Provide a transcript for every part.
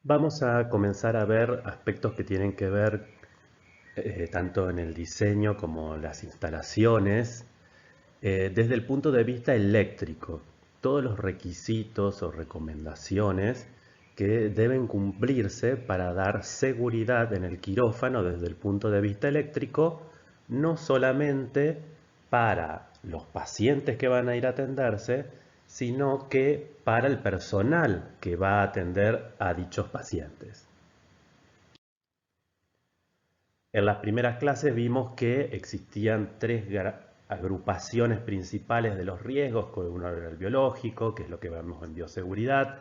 Vamos a comenzar a ver aspectos que tienen que ver tanto en el diseño como las instalaciones, desde el punto de vista eléctrico. Todos los requisitos o recomendaciones que deben cumplirse para dar seguridad en el quirófano desde el punto de vista eléctrico, no solamente para los pacientes que van a ir a atenderse, sino que para el personal que va a atender a dichos pacientes. En las primeras clases vimos que existían tres agrupaciones principales de los riesgos, que uno era el biológico, que es lo que vemos en bioseguridad.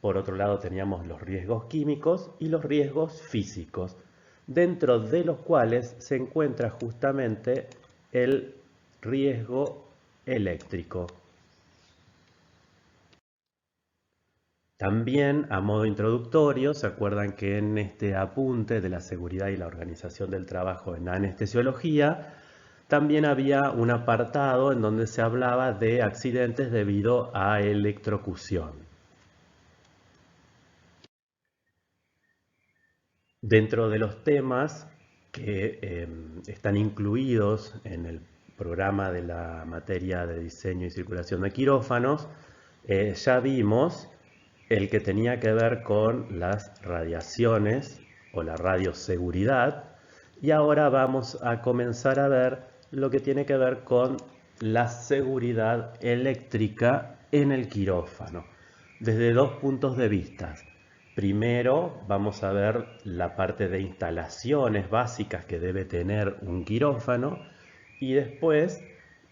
Por otro lado teníamos los riesgos químicos y los riesgos físicos, dentro de los cuales se encuentra justamente el riesgo eléctrico. También, a modo introductorio, se acuerdan que en este apunte de la seguridad y la organización del trabajo en anestesiología, también había un apartado en donde se hablaba de accidentes debido a electrocución. Dentro de los temas que están incluidos en el programa de la materia de diseño y circulación de quirófanos, ya vimos el que tenía que ver con las radiaciones o la radioseguridad, y ahora vamos a comenzar a ver lo que tiene que ver con la seguridad eléctrica en el quirófano, desde dos puntos de vista. Primero vamos a ver la parte de instalaciones básicas que debe tener un quirófano, y después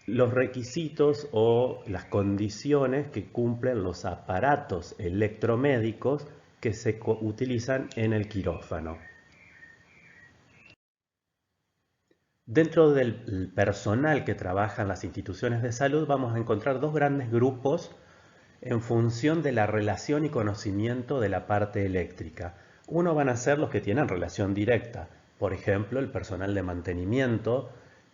los requisitos o las condiciones que cumplen los aparatos electromédicos que se utilizan en el quirófano. Dentro del personal que trabaja en las instituciones de salud vamos a encontrar dos grandes grupos en función de la relación y conocimiento de la parte eléctrica. Uno van a ser los que tienen relación directa, por ejemplo, el personal de mantenimiento.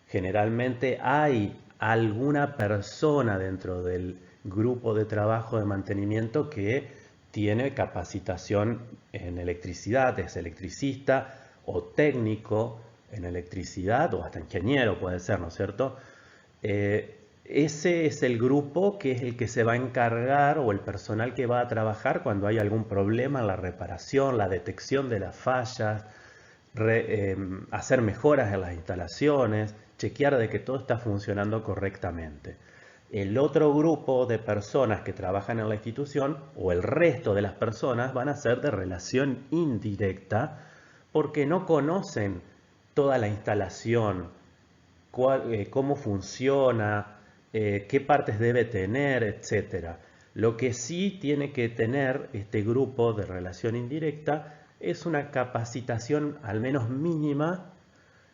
Generalmente hay alguna persona dentro del grupo de trabajo de mantenimiento que tiene capacitación en electricidad, es electricista o técnico en electricidad o hasta ingeniero puede ser, ¿no es cierto? Ese es el grupo que es el que se va a encargar o el personal que va a trabajar cuando hay algún problema en la reparación, la detección de las fallas, hacer mejoras en las instalaciones, chequear de que todo está funcionando correctamente. El otro grupo de personas que trabajan en la institución o el resto de las personas van a ser de relación indirecta porque no conocen toda la instalación, cómo funciona, qué partes debe tener, etcétera. Lo que sí tiene que tener este grupo de relación indirecta es una capacitación al menos mínima,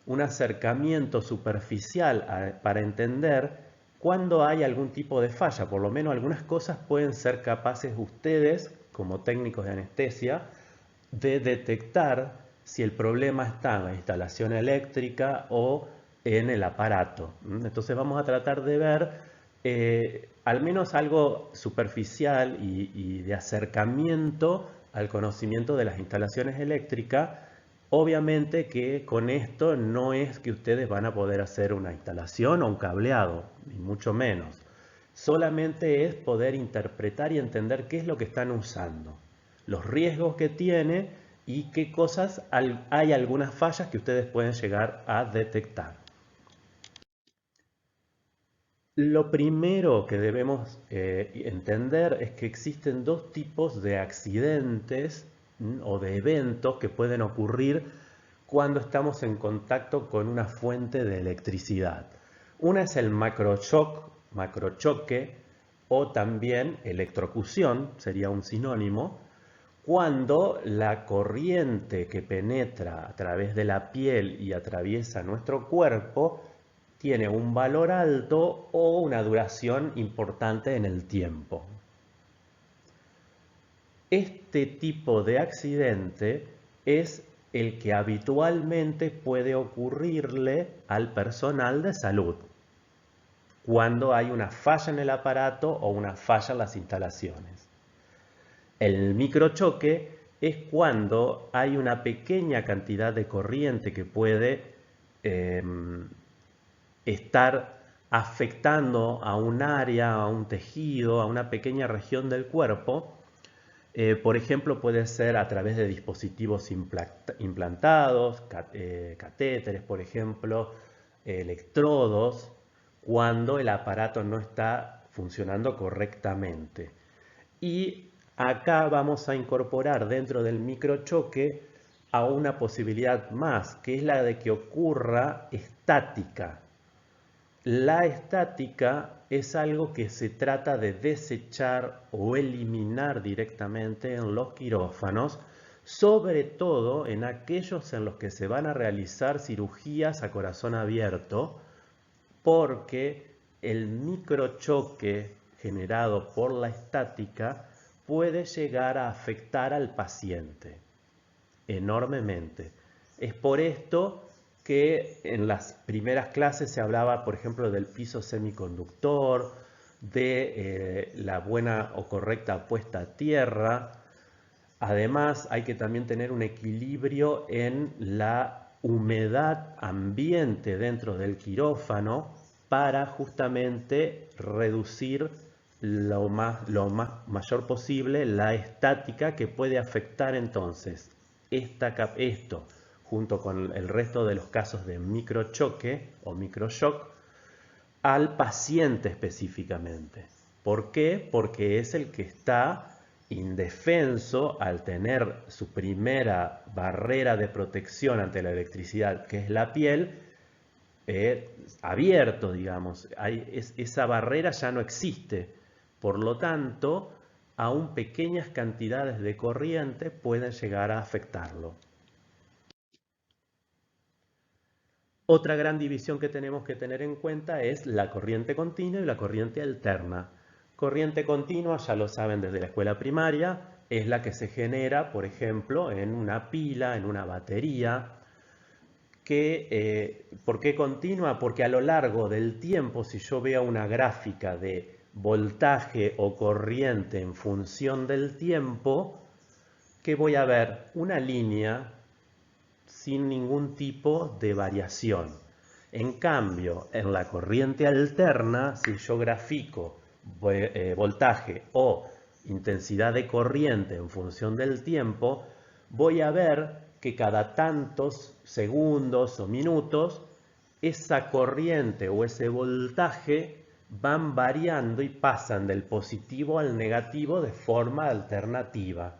un acercamiento superficial para entender cuando hay algún tipo de falla. Por lo menos algunas cosas pueden ser capaces ustedes, como técnicos de anestesia, de detectar si el problema está en la instalación eléctrica o en el aparato. Entonces vamos a tratar de ver al menos algo superficial y de acercamiento al conocimiento de las instalaciones eléctricas. Obviamente que con esto no es que ustedes van a poder hacer una instalación o un cableado, ni mucho menos. Solamente es poder interpretar y entender qué es lo que están usando, los riesgos que tiene y qué cosas hay algunas fallas que ustedes pueden llegar a detectar. Lo primero que debemos entender es que existen dos tipos de accidentes o de eventos que pueden ocurrir cuando estamos en contacto con una fuente de electricidad. Una es el macrochoque o también electrocución, sería un sinónimo, cuando la corriente que penetra a través de la piel y atraviesa nuestro cuerpo tiene un valor alto o una duración importante en el tiempo. Este tipo de accidente es el que habitualmente puede ocurrirle al personal de salud cuando hay una falla en el aparato o una falla en las instalaciones. El microchoque es cuando hay una pequeña cantidad de corriente que puede estar afectando a un área, a un tejido, a una pequeña región del cuerpo. Por ejemplo, puede ser a través de dispositivos implantados, catéteres, por ejemplo, electrodos, cuando el aparato no está funcionando correctamente. Y acá vamos a incorporar dentro del microchoque a una posibilidad más, que es la de que ocurra estática. La estática es algo que se trata de desechar o eliminar directamente en los quirófanos, sobre todo en aquellos en los que se van a realizar cirugías a corazón abierto, porque el microchoque generado por la estática puede llegar a afectar al paciente enormemente. Es por esto que en las primeras clases se hablaba, por ejemplo, del piso semiconductor, de la buena o correcta puesta a tierra. Además, hay que también tener un equilibrio en la humedad ambiente dentro del quirófano para justamente reducir lo mayor posible la estática que puede afectar entonces esto junto con el resto de los casos de microchoque o microshock al paciente específicamente. ¿Por qué? Porque es el que está indefenso al tener su primera barrera de protección ante la electricidad, que es la piel, abierto, digamos. Esa barrera ya no existe. Por lo tanto, aún pequeñas cantidades de corriente pueden llegar a afectarlo. Otra gran división que tenemos que tener en cuenta es la corriente continua y la corriente alterna. Corriente continua, ya lo saben desde la escuela primaria, es la que se genera, por ejemplo, en una pila, en una batería. ¿Por qué continua? Porque a lo largo del tiempo, si yo veo una gráfica de voltaje o corriente en función del tiempo, ¿qué voy a ver? Una línea sin ningún tipo de variación. En cambio, en la corriente alterna, si yo grafico voltaje o intensidad de corriente en función del tiempo, voy a ver que cada tantos segundos o minutos, esa corriente o ese voltaje van variando y pasan del positivo al negativo de forma alternativa.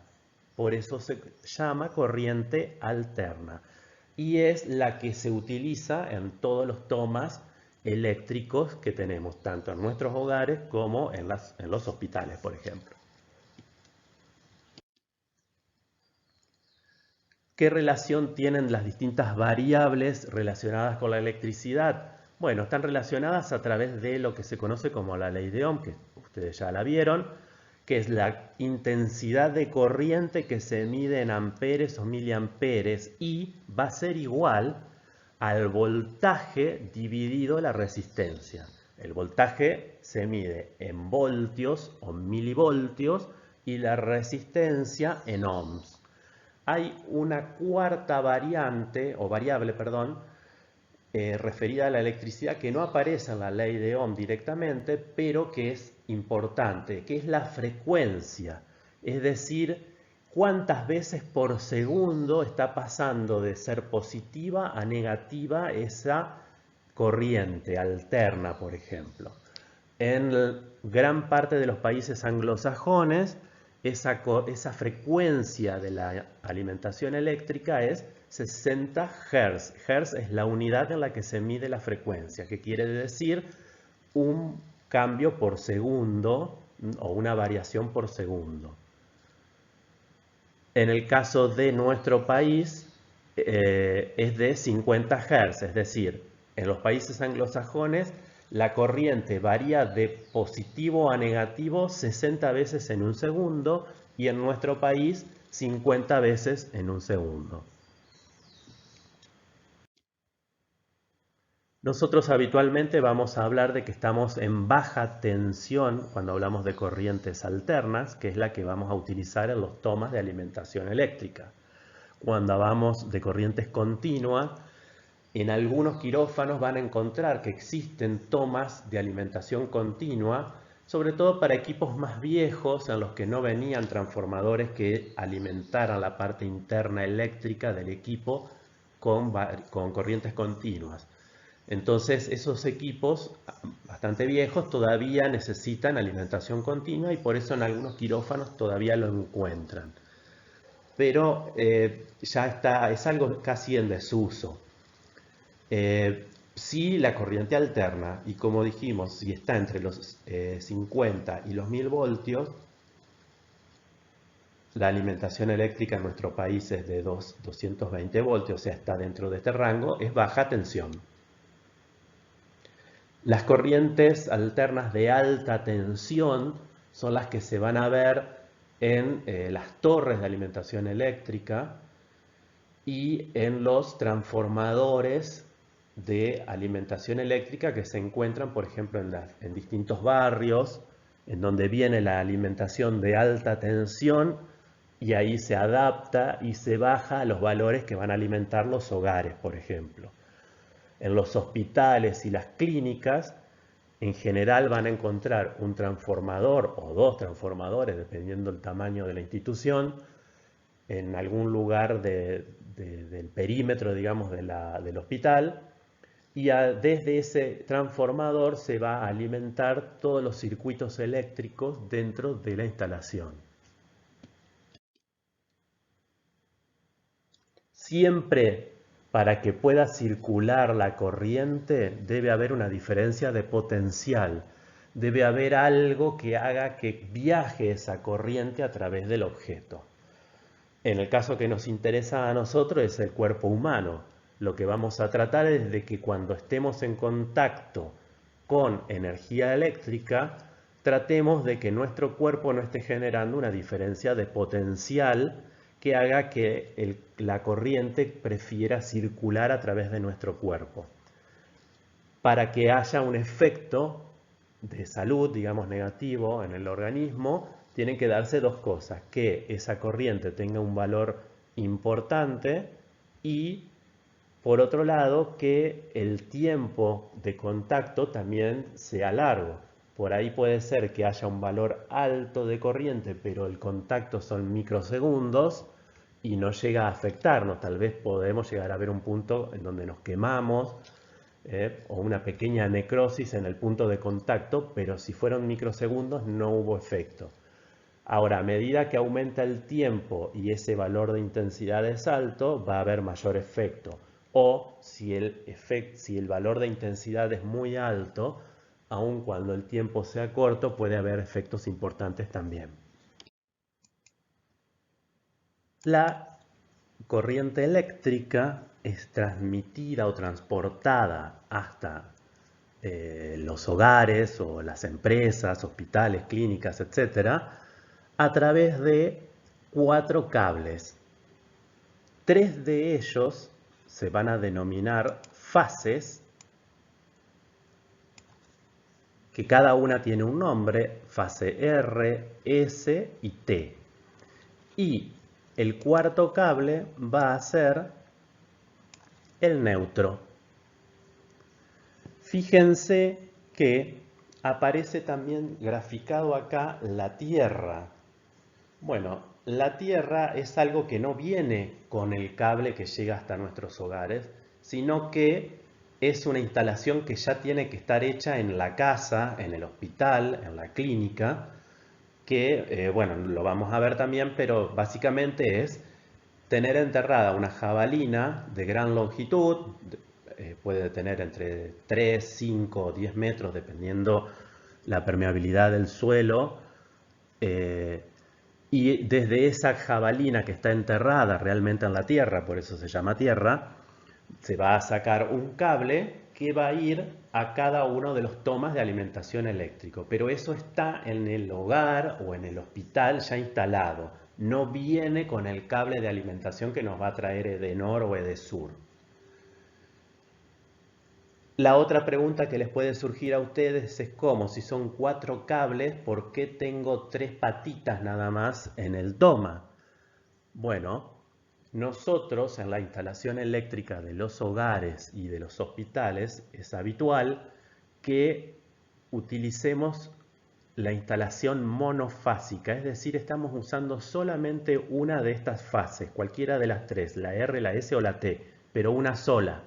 Por eso se llama corriente alterna. Y es la que se utiliza en todos los tomas eléctricos que tenemos, tanto en nuestros hogares como en los hospitales, por ejemplo. ¿Qué relación tienen las distintas variables relacionadas con la electricidad? Bueno, están relacionadas a través de lo que se conoce como la ley de Ohm, que ustedes ya la vieron, que es la intensidad de corriente que se mide en amperes o miliamperes y va a ser igual al voltaje dividido la resistencia. El voltaje se mide en voltios o milivoltios y la resistencia en ohms. Hay una cuarta variable, referida a la electricidad que no aparece en la ley de Ohm directamente, pero que es importante, que es la frecuencia. Es decir, cuántas veces por segundo está pasando de ser positiva a negativa esa corriente alterna, por ejemplo. En gran parte de los países anglosajones, esa frecuencia de la alimentación eléctrica es 60 Hz. Hz es la unidad en la que se mide la frecuencia, que quiere decir un cambio por segundo o una variación por segundo. En el caso de nuestro país es de 50 Hz, es decir, en los países anglosajones la corriente varía de positivo a negativo 60 veces en un segundo y en nuestro país 50 veces en un segundo. Nosotros habitualmente vamos a hablar de que estamos en baja tensión cuando hablamos de corrientes alternas, que es la que vamos a utilizar en los tomas de alimentación eléctrica. Cuando hablamos de corrientes continuas, en algunos quirófanos van a encontrar que existen tomas de alimentación continua, sobre todo para equipos más viejos en los que no venían transformadores que alimentaran la parte interna eléctrica del equipo con corrientes continuas. Entonces esos equipos bastante viejos todavía necesitan alimentación continua y por eso en algunos quirófanos todavía lo encuentran. Pero ya está, es algo casi en desuso. Si la corriente alterna, y como dijimos, si está entre los 50 y los 1000 voltios, la alimentación eléctrica en nuestro país es de 220 voltios, o sea, está dentro de este rango, es baja tensión. Las corrientes alternas de alta tensión son las que se van a ver en las torres de alimentación eléctrica y en los transformadores de alimentación eléctrica que se encuentran, por ejemplo, en distintos barrios, en donde viene la alimentación de alta tensión y ahí se adapta y se baja a los valores que van a alimentar los hogares, por ejemplo. En los hospitales y las clínicas, en general van a encontrar un transformador o dos transformadores, dependiendo del tamaño de la institución, en algún lugar del perímetro, digamos, del hospital, y desde ese transformador se va a alimentar todos los circuitos eléctricos dentro de la instalación. Siempre para que pueda circular la corriente debe haber una diferencia de potencial. Debe haber algo que haga que viaje esa corriente a través del objeto. En el caso que nos interesa a nosotros es el cuerpo humano. Lo que vamos a tratar es de que cuando estemos en contacto con energía eléctrica, tratemos de que nuestro cuerpo no esté generando una diferencia de potencial que haga que la corriente prefiera circular a través de nuestro cuerpo. Para que haya un efecto de salud, digamos, negativo en el organismo, tienen que darse dos cosas: que esa corriente tenga un valor importante y, por otro lado, que el tiempo de contacto también sea largo. Por ahí puede ser que haya un valor alto de corriente, pero el contacto son microsegundos y no llega a afectarnos. Tal vez podemos llegar a ver un punto en donde nos quemamos o una pequeña necrosis en el punto de contacto, pero si fueron microsegundos no hubo efecto. Ahora, a medida que aumenta el tiempo y ese valor de intensidad es alto, va a haber mayor efecto. O si el valor de intensidad es muy alto, aun cuando el tiempo sea corto, puede haber efectos importantes también. La corriente eléctrica es transmitida o transportada hasta los hogares o las empresas, hospitales, clínicas, etcétera, a través de 4 cables. 3 de ellos se van a denominar fases, que cada una tiene un nombre: fase R, S y T. Y el cuarto cable va a ser el neutro. Fíjense que aparece también graficado acá la Tierra. Bueno, la Tierra es algo que no viene con el cable que llega hasta nuestros hogares, sino que es una instalación que ya tiene que estar hecha en la casa, en el hospital, en la clínica, que, bueno, lo vamos a ver también, pero básicamente es tener enterrada una jabalina de gran longitud, puede tener entre 3, 5 o 10 metros, dependiendo la permeabilidad del suelo, y desde esa jabalina que está enterrada realmente en la tierra, por eso se llama tierra, se va a sacar un cable que va a ir a cada uno de los tomas de alimentación eléctrico. Pero eso está en el hogar o en el hospital ya instalado. No viene con el cable de alimentación que nos va a traer Edenor o Edesur. La otra pregunta que les puede surgir a ustedes es cómo, si son 4 cables, ¿por qué tengo 3 patitas nada más en el toma? Bueno, nosotros en la instalación eléctrica de los hogares y de los hospitales es habitual que utilicemos la instalación monofásica, es decir, estamos usando solamente una de estas fases, cualquiera de las tres, la R, la S o la T, pero una sola.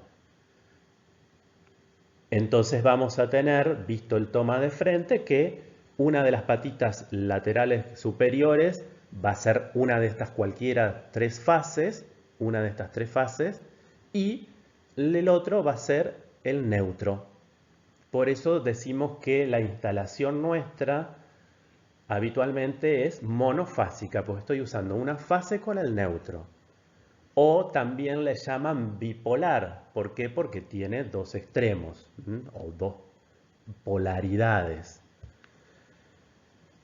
Entonces vamos a tener, visto el toma de frente, que una de las patitas laterales superiores va a ser una de estas cualquiera tres fases, una de estas tres fases, y el otro va a ser el neutro. Por eso decimos que la instalación nuestra habitualmente es monofásica, pues estoy usando una fase con el neutro. O también le llaman bipolar. ¿Por qué? Porque tiene dos extremos o dos polaridades.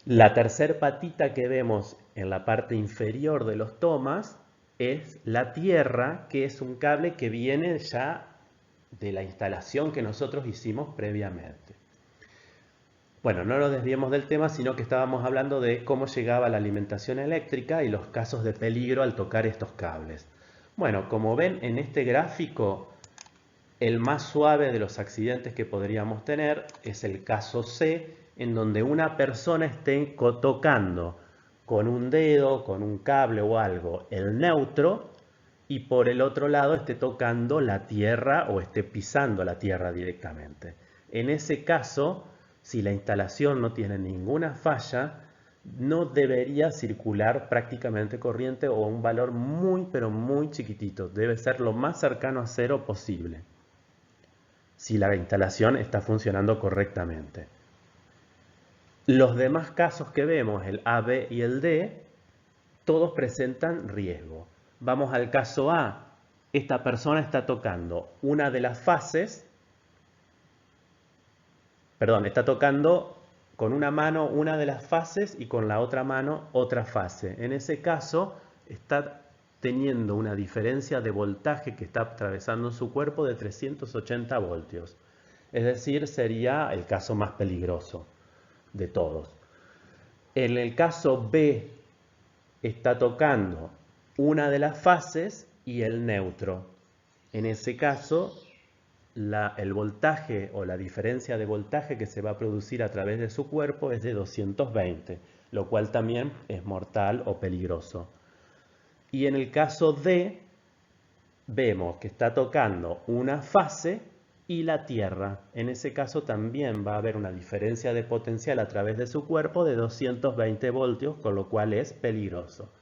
La tercer patita que vemos en la parte inferior de los tomas es la tierra, que es un cable que viene ya de la instalación que nosotros hicimos previamente. Bueno, no nos desviemos del tema, sino que estábamos hablando de cómo llegaba la alimentación eléctrica y los casos de peligro al tocar estos cables. Bueno, como ven en este gráfico, el más suave de los accidentes que podríamos tener es el caso C, en donde una persona esté tocando con un dedo, con un cable o algo, el neutro, y por el otro lado esté tocando la tierra o esté pisando la tierra directamente. En ese caso, si la instalación no tiene ninguna falla, no debería circular prácticamente corriente o un valor muy pero muy chiquitito. Debe ser lo más cercano a cero posible, si la instalación está funcionando correctamente. Los demás casos que vemos, el A, B y el D, todos presentan riesgo. Vamos al caso A. Esta persona está tocando una de las fases, está tocando con una mano una de las fases y con la otra mano otra fase. En ese caso está teniendo una diferencia de voltaje que está atravesando su cuerpo de 380 voltios. Es decir, sería el caso más peligroso de todos. En el caso B está tocando una de las fases y el neutro. En ese caso, el voltaje o la diferencia de voltaje que se va a producir a través de su cuerpo es de 220, lo cual también es mortal o peligroso. Y en el caso D, vemos que está tocando una fase y la tierra. En ese caso también va a haber una diferencia de potencial a través de su cuerpo de 220 voltios, con lo cual es peligroso.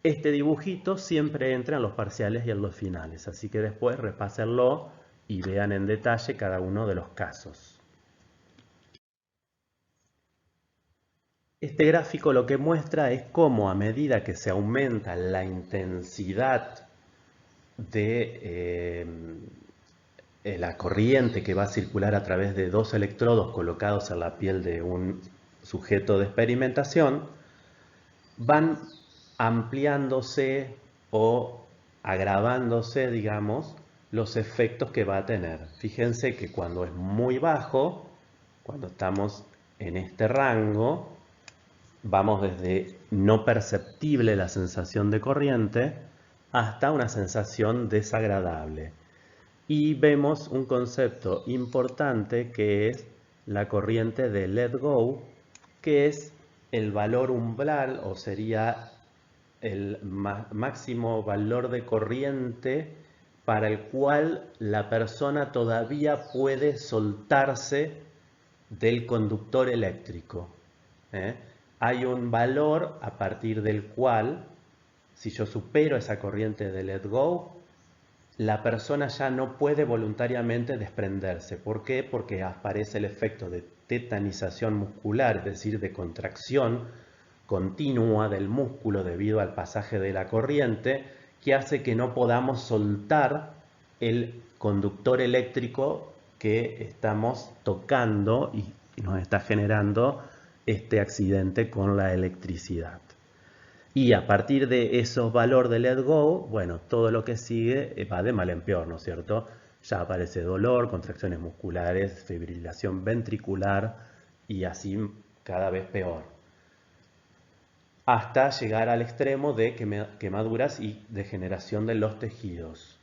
Este dibujito siempre entra en los parciales y en los finales, así que después repásenlo y vean en detalle cada uno de los casos. Este gráfico lo que muestra es cómo a medida que se aumenta la intensidad de la corriente que va a circular a través de dos electrodos colocados en la piel de un sujeto de experimentación, van ampliándose o agravándose, digamos, los efectos que va a tener. Fíjense que cuando es muy bajo, cuando estamos en este rango, vamos desde no perceptible la sensación de corriente hasta una sensación desagradable. Y vemos un concepto importante que es la corriente de let go, que es el valor umbral o sería el máximo valor de corriente para el cual la persona todavía puede soltarse del conductor eléctrico. Hay un valor a partir del cual, si yo supero esa corriente de let go, la persona ya no puede voluntariamente desprenderse. ¿Por qué? Porque aparece el efecto de tetanización muscular, es decir, de contracción continua del músculo debido al pasaje de la corriente, que hace que no podamos soltar el conductor eléctrico que estamos tocando y nos está generando este accidente con la electricidad. Y a partir de esos valores de let go, bueno, todo lo que sigue va de mal en peor, ¿no es cierto? ya aparece dolor, contracciones musculares, fibrilación ventricular y así cada vez peor. Hasta llegar al extremo de quemaduras y degeneración de los tejidos.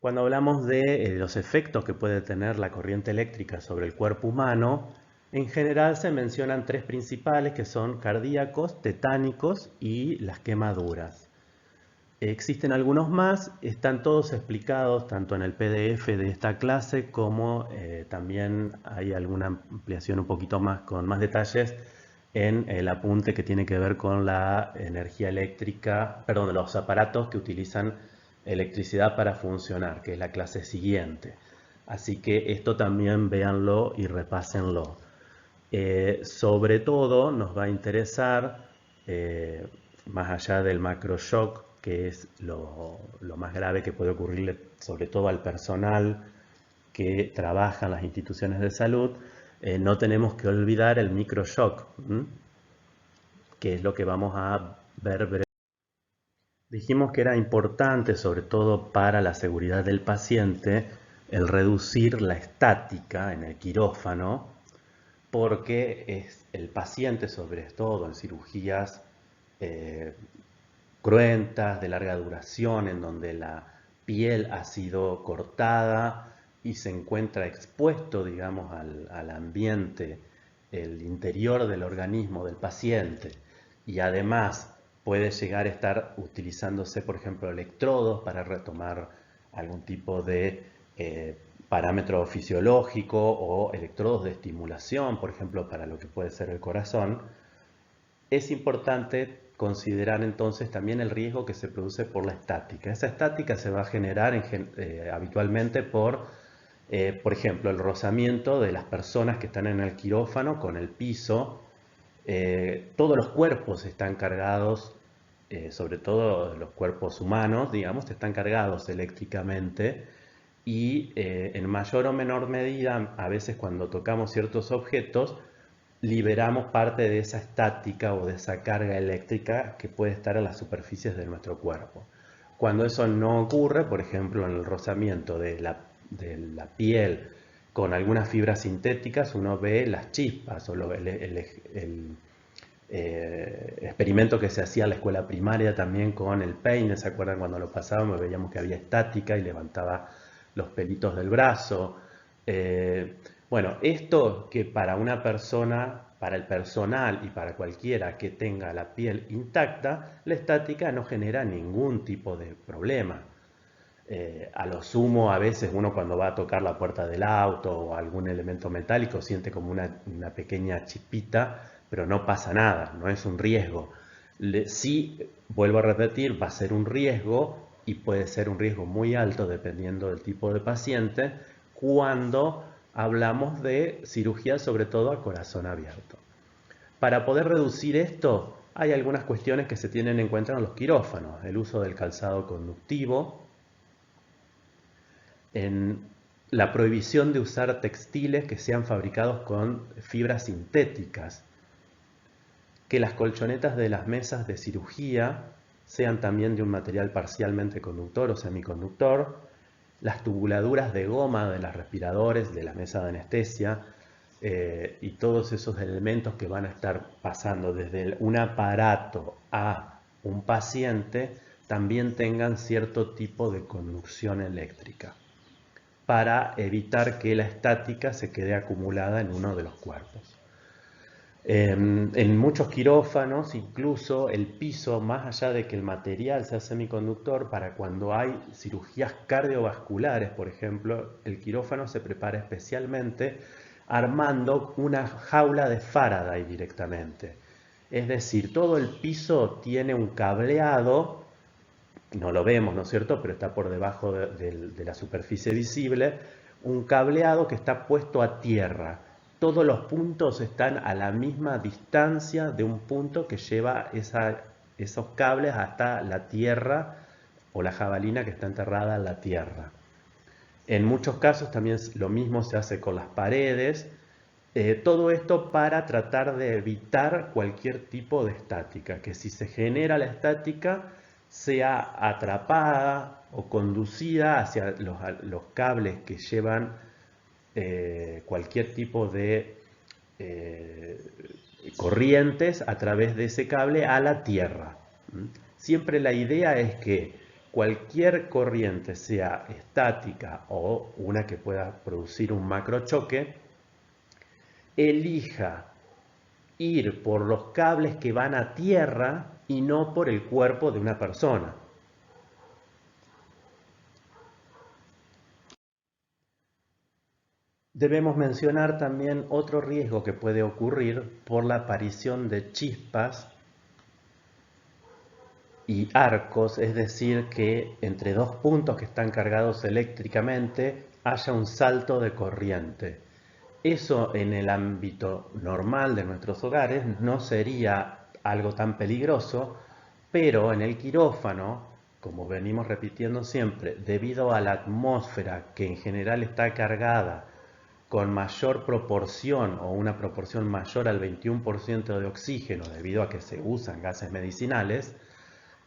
Cuando hablamos de los efectos que puede tener la corriente eléctrica sobre el cuerpo humano, en general se mencionan tres principales que son cardíacos, tetánicos y las quemaduras. Existen algunos más, están todos explicados tanto en el PDF de esta clase como también hay alguna ampliación un poquito más con más detalles en el apunte que tiene que ver con la energía eléctrica, perdón, los aparatos que utilizan electricidad para funcionar, que es la clase siguiente. Así que esto también véanlo y repásenlo. Sobre todo nos va a interesar, más allá del macroshock, que es lo más grave que puede ocurrirle sobre todo al personal que trabaja en las instituciones de salud, no tenemos que olvidar el microshock, que es lo que vamos a ver brevemente. Dijimos que era importante, sobre todo para la seguridad del paciente, el reducir la estática en el quirófano, porque es el paciente, sobre todo en cirugías cruentas, de larga duración, en donde la piel ha sido cortada y se encuentra expuesto, digamos, al ambiente, el interior del organismo del paciente, y además puede llegar a estar utilizándose, por ejemplo, electrodos para retomar algún tipo de parámetro fisiológico o electrodos de estimulación, por ejemplo, para lo que puede ser el corazón. Es importante considerar entonces también el riesgo que se produce por la estática. Esa estática se va a generar habitualmente por ejemplo, el rozamiento de las personas que están en el quirófano con el piso. Todos los cuerpos están cargados, sobre todo los cuerpos humanos, digamos, están cargados eléctricamente y en mayor o menor medida, a veces cuando tocamos ciertos objetos, liberamos parte de esa estática o de esa carga eléctrica que puede estar en las superficies de nuestro cuerpo. Cuando eso no ocurre, por ejemplo, en el rozamiento de la piel con algunas fibras sintéticas, uno ve las chispas o el experimento que se hacía en la escuela primaria también con el peine. ¿Se acuerdan cuando lo pasábamos? Veíamos que había estática y levantaba los pelitos del brazo. Bueno, esto que para una persona, para el personal y para cualquiera que tenga la piel intacta, la estática no genera ningún tipo de problema. A lo sumo, a veces uno cuando va a tocar la puerta del auto o algún elemento metálico siente como una pequeña chispita, pero no pasa nada, no es un riesgo. Sí, vuelvo a repetir, va a ser un riesgo y puede ser un riesgo muy alto dependiendo del tipo de paciente cuando hablamos de cirugía, sobre todo a corazón abierto. Para poder reducir esto, hay algunas cuestiones que se tienen en cuenta en los quirófanos: el uso del calzado conductivo, en la prohibición de usar textiles que sean fabricados con fibras sintéticas, que las colchonetas de las mesas de cirugía sean también de un material parcialmente conductor o semiconductor, las tubuladuras de goma de los respiradores, de la mesa de anestesia, y todos esos elementos que van a estar pasando desde un aparato a un paciente también tengan cierto tipo de conducción eléctrica, para evitar que la estática se quede acumulada en uno de los cuerpos. En muchos quirófanos, incluso el piso, más allá de que el material sea semiconductor, para cuando hay cirugías cardiovasculares, por ejemplo, el quirófano se prepara especialmente armando una jaula de Faraday directamente. Es decir, todo el piso tiene un cableado, no lo vemos, ¿no es cierto?, pero está por debajo de la superficie visible, un cableado que está puesto a tierra. Todos los puntos están a la misma distancia de un punto que lleva esos cables hasta la tierra o la jabalina que está enterrada en la tierra. En muchos casos también lo mismo se hace con las paredes. Todo esto para tratar de evitar cualquier tipo de estática, que si se genera la estática, sea atrapada o conducida hacia los cables que llevan cualquier tipo de corrientes a través de ese cable a la Tierra. Siempre la idea es que cualquier corriente, sea estática o una que pueda producir un macrochoque, elija ir por los cables que van a tierra y no por el cuerpo de una persona. Debemos mencionar también otro riesgo que puede ocurrir por la aparición de chispas y arcos, es decir, que entre dos puntos que están cargados eléctricamente haya un salto de corriente. Eso en el ámbito normal de nuestros hogares no sería algo tan peligroso, pero en el quirófano, como venimos repitiendo siempre, debido a la atmósfera que en general está cargada con mayor proporción o una proporción mayor al 21% de oxígeno debido a que se usan gases medicinales,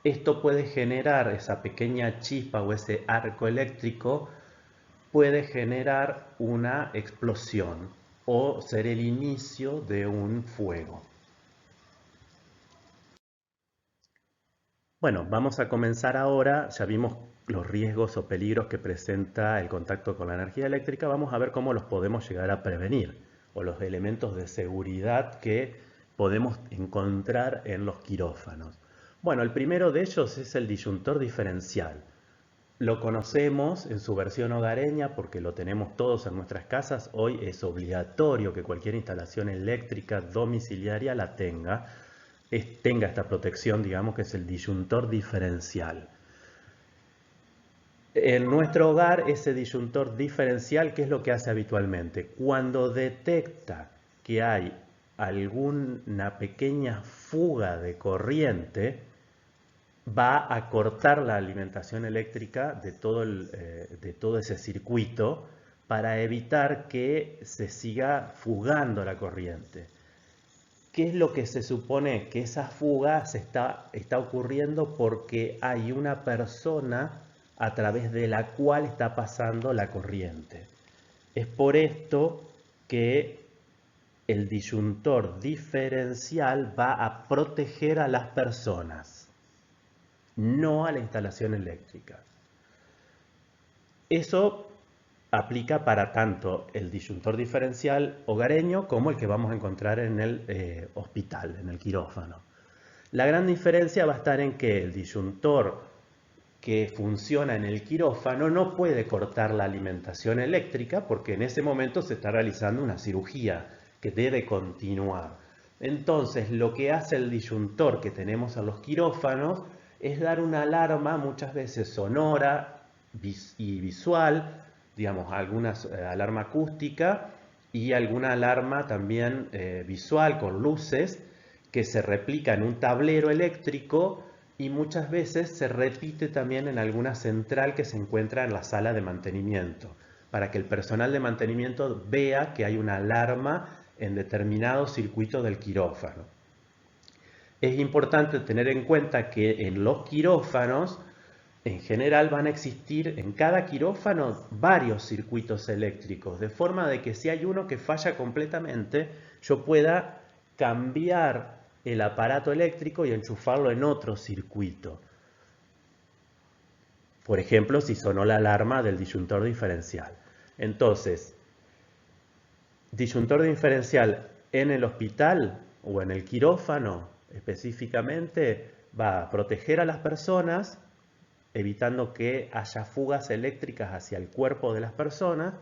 esto puede generar esa pequeña chispa o ese arco eléctrico, puede generar una explosión o ser el inicio de un fuego. Bueno, vamos a comenzar ahora. Ya vimos los riesgos o peligros que presenta el contacto con la energía eléctrica. Vamos a ver cómo los podemos llegar a prevenir o los elementos de seguridad que podemos encontrar en los quirófanos. Bueno, el primero de ellos es el disyuntor diferencial. Lo conocemos en su versión hogareña porque lo tenemos todos en nuestras casas. Hoy es obligatorio que cualquier instalación eléctrica domiciliaria la tenga esta protección, digamos, que es el disyuntor diferencial. En nuestro hogar, ese disyuntor diferencial, ¿qué es lo que hace habitualmente? Cuando detecta que hay alguna pequeña fuga de corriente, va a cortar la alimentación eléctrica de todo ese circuito para evitar que se siga fugando la corriente. ¿Qué es lo que se supone? Que esa fuga está ocurriendo porque hay una persona a través de la cual está pasando la corriente. Es por esto que el disyuntor diferencial va a proteger a las personas, no a la instalación eléctrica. Eso aplica para tanto el disyuntor diferencial hogareño como el que vamos a encontrar en el hospital, en el quirófano. La gran diferencia va a estar en que el disyuntor que funciona en el quirófano no puede cortar la alimentación eléctrica porque en ese momento se está realizando una cirugía que debe continuar. Entonces, lo que hace el disyuntor que tenemos en los quirófanos es dar una alarma, muchas veces sonora y visual, digamos, alguna alarma acústica y alguna alarma también visual con luces que se replica en un tablero eléctrico y muchas veces se repite también en alguna central que se encuentra en la sala de mantenimiento, para que el personal de mantenimiento vea que hay una alarma en determinado circuito del quirófano. Es importante tener en cuenta que en los quirófanos en general van a existir en cada quirófano varios circuitos eléctricos, de forma de que si hay uno que falla completamente, yo pueda cambiar el aparato eléctrico y enchufarlo en otro circuito. Por ejemplo, si sonó la alarma del disyuntor diferencial. Entonces, disyuntor diferencial en el hospital o en el quirófano específicamente va a proteger a las personas evitando que haya fugas eléctricas hacia el cuerpo de las personas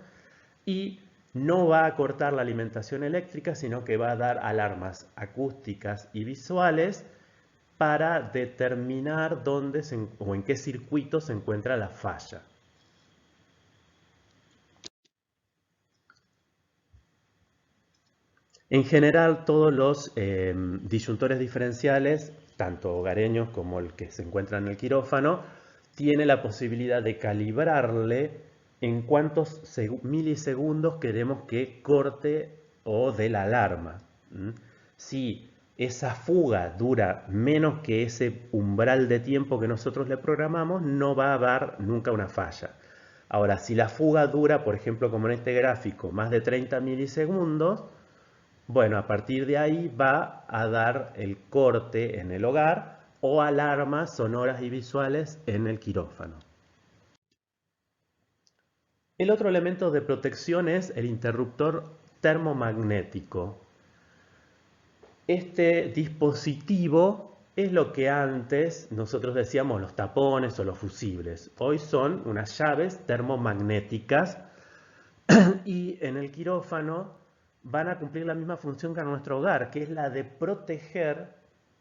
y no va a cortar la alimentación eléctrica, sino que va a dar alarmas acústicas y visuales para determinar dónde o en qué circuito se encuentra la falla. En general, todos los disyuntores diferenciales, tanto hogareños como el que se encuentra en el quirófano, tiene la posibilidad de calibrarle en cuántos milisegundos queremos que corte o dé la alarma. Si esa fuga dura menos que ese umbral de tiempo que nosotros le programamos, no va a dar nunca una falla. Ahora, si la fuga dura, por ejemplo, como en este gráfico, más de 30 milisegundos, bueno, a partir de ahí va a dar el corte en el hogar o alarmas sonoras y visuales en el quirófano. El otro elemento de protección es el interruptor termomagnético. Este dispositivo es lo que antes nosotros decíamos los tapones o los fusibles. Hoy son unas llaves termomagnéticas y en el quirófano van a cumplir la misma función que en nuestro hogar, que es la de proteger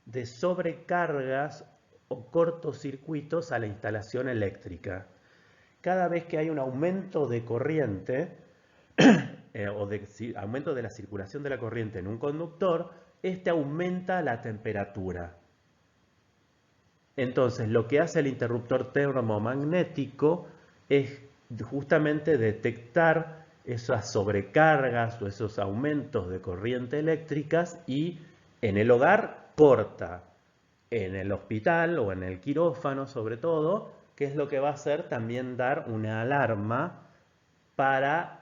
de sobrecargas o cortocircuitos a la instalación eléctrica. Cada vez que hay un aumento de corriente o de aumento de la circulación de la corriente en un conductor, este aumenta la temperatura. Entonces, lo que hace el interruptor termomagnético es justamente detectar esas sobrecargas o esos aumentos de corriente eléctricas y en el hogar corta, en el hospital o en el quirófano sobre todo, que es lo que va a hacer también dar una alarma para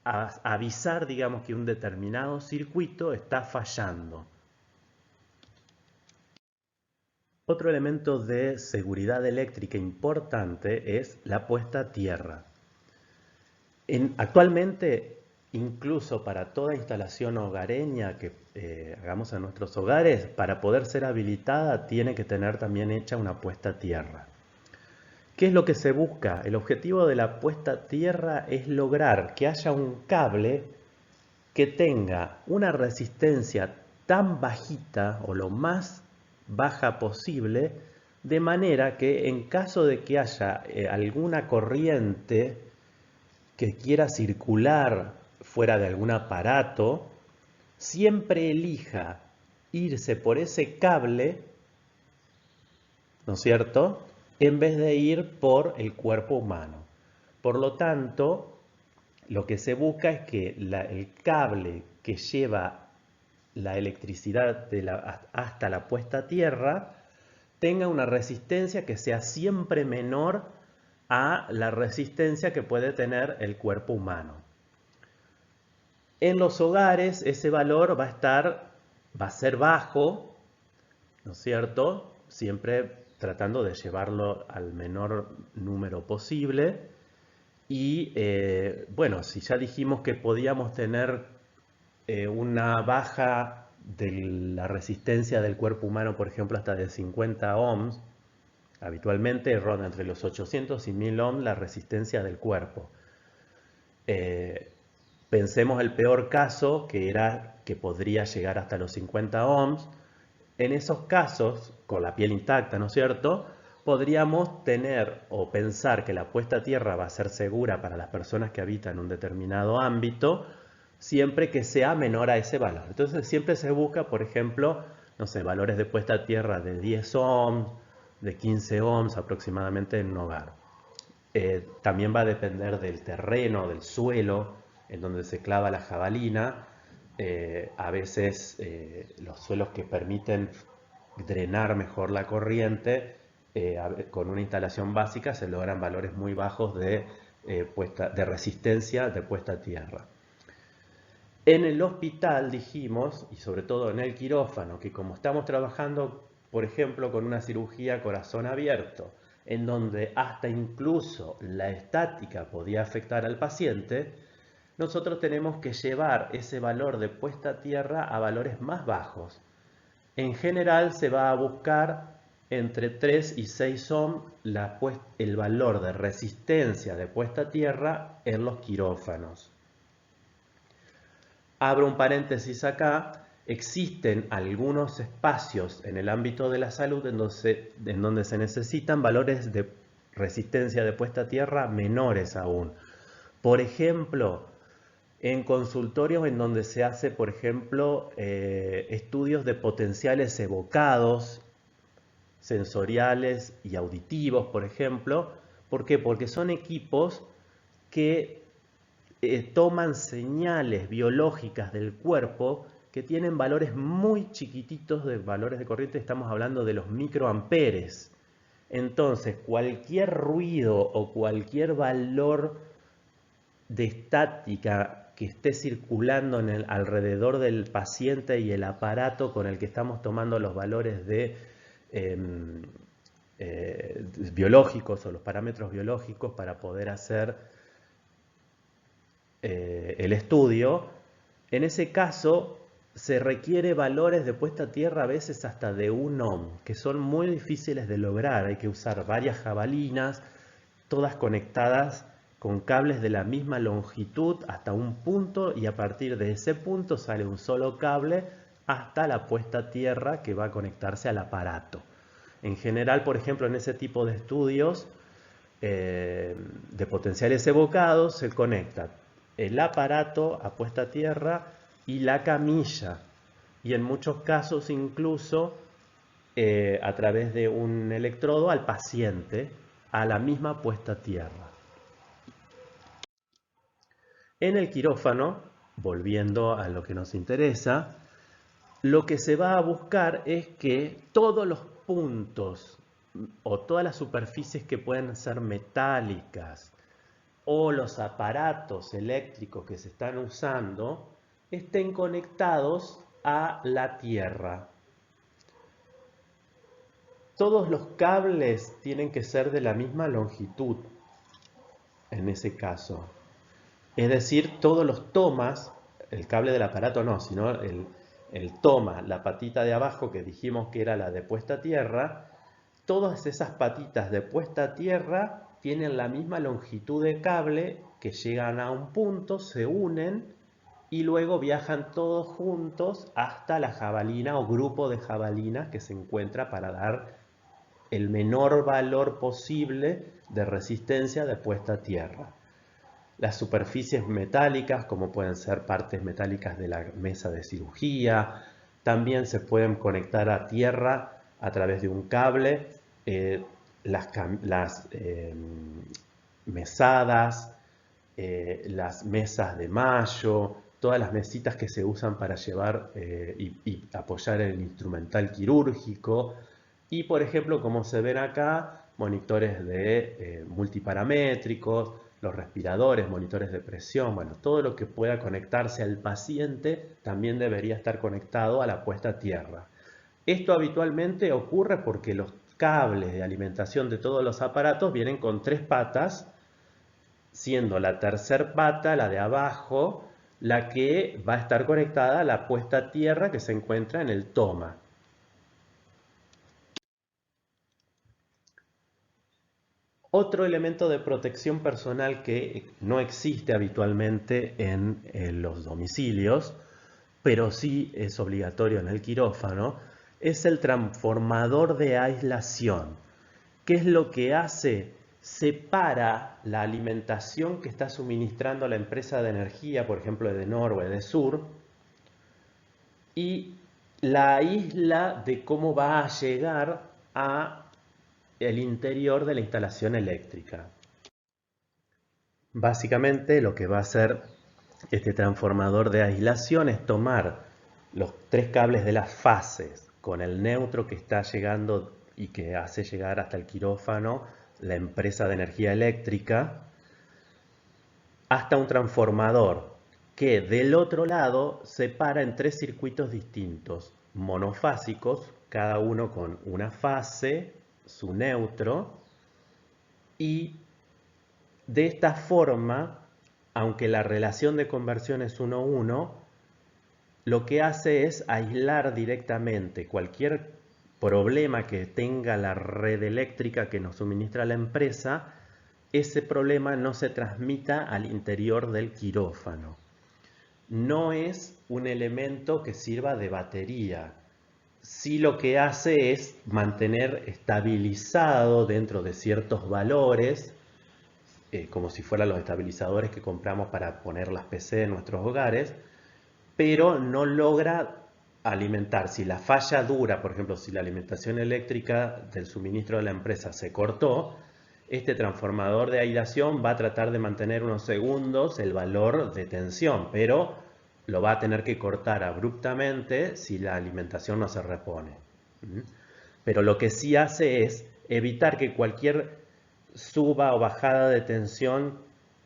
avisar, digamos, que un determinado circuito está fallando. Otro elemento de seguridad eléctrica importante es la puesta a tierra. Actualmente, incluso para toda instalación hogareña que hagamos en nuestros hogares, para poder ser habilitada tiene que tener también hecha una puesta a tierra. ¿Qué es lo que se busca? El objetivo de la puesta a tierra es lograr que haya un cable que tenga una resistencia tan bajita o lo más baja posible, de manera que en caso de que haya alguna corriente que quiera circular fuera de algún aparato, siempre elija irse por ese cable, ¿no es cierto?, en vez de ir por el cuerpo humano. Por lo tanto, lo que se busca es que el cable que lleva la electricidad hasta la puesta a tierra tenga una resistencia que sea siempre menor a la resistencia que puede tener el cuerpo humano. En los hogares ese valor va a ser bajo, ¿no es cierto? Siempre tratando de llevarlo al menor número posible. Y bueno, si ya dijimos que podíamos tener una baja de la resistencia del cuerpo humano, por ejemplo, hasta de 50 ohms, habitualmente ronda entre los 800 y 1000 ohms la resistencia del cuerpo. Pensemos el peor caso, que era que podría llegar hasta los 50 ohms. En esos casos, con la piel intacta, ¿no es cierto?, podríamos tener o pensar que la puesta a tierra va a ser segura para las personas que habitan un determinado ámbito, siempre que sea menor a ese valor. Entonces siempre se busca, por ejemplo, no sé, valores de puesta a tierra de 10 ohms, de 15 ohms aproximadamente en un hogar. También va a depender del terreno, del suelo en donde se clava la jabalina. A veces los suelos que permiten drenar mejor la corriente, con una instalación básica se logran valores muy bajos de resistencia de puesta a tierra. En el hospital dijimos, y sobre todo en el quirófano, que como estamos trabajando, por ejemplo, con una cirugía corazón abierto, en donde hasta incluso la estática podía afectar al paciente, nosotros tenemos que llevar ese valor de puesta a tierra a valores más bajos. En general se va a buscar entre 3 y 6 ohms el valor de resistencia de puesta a tierra en los quirófanos. Abro un paréntesis acá, existen algunos espacios en el ámbito de la salud en donde se necesitan valores de resistencia de puesta a tierra menores aún. Por ejemplo, en consultorios en donde se hace, por ejemplo, estudios de potenciales evocados, sensoriales y auditivos, por ejemplo. ¿Por qué? Porque son equipos que toman señales biológicas del cuerpo que tienen valores muy chiquititos de valores de corriente, estamos hablando de los microamperes. Entonces, cualquier ruido o cualquier valor de estática que esté circulando alrededor del paciente y el aparato con el que estamos tomando los valores de biológicos o los parámetros biológicos para poder hacer el estudio, en ese caso se requiere valores de puesta a tierra a veces hasta de 1 ohm, que son muy difíciles de lograr. Hay que usar varias jabalinas, todas conectadas con cables de la misma longitud hasta un punto, y a partir de ese punto sale un solo cable hasta la puesta a tierra que va a conectarse al aparato. En general, por ejemplo, en ese tipo de estudios de potenciales evocados se conecta el aparato a puesta a tierra y la camilla, y en muchos casos incluso a través de un electrodo al paciente a la misma puesta a tierra. En el quirófano, volviendo a lo que nos interesa, lo que se va a buscar es que todos los puntos o todas las superficies que pueden ser metálicas o los aparatos eléctricos que se están usando estén conectados a la tierra. Todos los cables tienen que ser de la misma longitud en ese caso. Es decir, todos los tomas, el cable del aparato no, sino el toma, la patita de abajo que dijimos que era la de puesta a tierra, todas esas patitas de puesta a tierra tienen la misma longitud de cable, que llegan a un punto, se unen y luego viajan todos juntos hasta la jabalina o grupo de jabalinas que se encuentra para dar el menor valor posible de resistencia de puesta a tierra. Las superficies metálicas, como pueden ser partes metálicas de la mesa de cirugía, también se pueden conectar a tierra a través de un cable. Las mesadas, las mesas de mayo, todas las mesitas que se usan para llevar y apoyar el instrumental quirúrgico. Y por ejemplo, como se ven acá, monitores de multiparamétricos, los respiradores, monitores de presión, bueno, todo lo que pueda conectarse al paciente también debería estar conectado a la puesta a tierra. Esto habitualmente ocurre porque los cables de alimentación de todos los aparatos vienen con 3 patas, siendo la tercer pata, la de abajo, la que va a estar conectada a la puesta a tierra que se encuentra en el toma. Otro elemento de protección personal que no existe habitualmente en los domicilios, pero sí es obligatorio en el quirófano, es el transformador de aislación. ¿Qué es lo que hace? Separa la alimentación que está suministrando la empresa de energía, por ejemplo Edenor o Edesur, y la aísla de cómo va a llegar a el interior de la instalación eléctrica. Básicamente lo que va a hacer este transformador de aislación es tomar los 3 cables de las fases con el neutro que está llegando y que hace llegar hasta el quirófano la empresa de energía eléctrica, hasta un transformador que del otro lado separa en 3 circuitos distintos, monofásicos, cada uno con una fase, su neutro, y de esta forma, aunque la relación de conversión es 1:1, lo que hace es aislar directamente cualquier problema que tenga la red eléctrica que nos suministra la empresa. Ese problema no se transmita al interior del quirófano. No es un elemento que sirva de batería. Sí, lo que hace es mantener estabilizado dentro de ciertos valores, como si fueran los estabilizadores que compramos para poner las PC en nuestros hogares, pero no logra alimentar. Si la falla dura, por ejemplo, si la alimentación eléctrica del suministro de la empresa se cortó, este transformador de aislación va a tratar de mantener unos segundos el valor de tensión, pero lo va a tener que cortar abruptamente si la alimentación no se repone. ¿Mm? Pero lo que sí hace es evitar que cualquier suba o bajada de tensión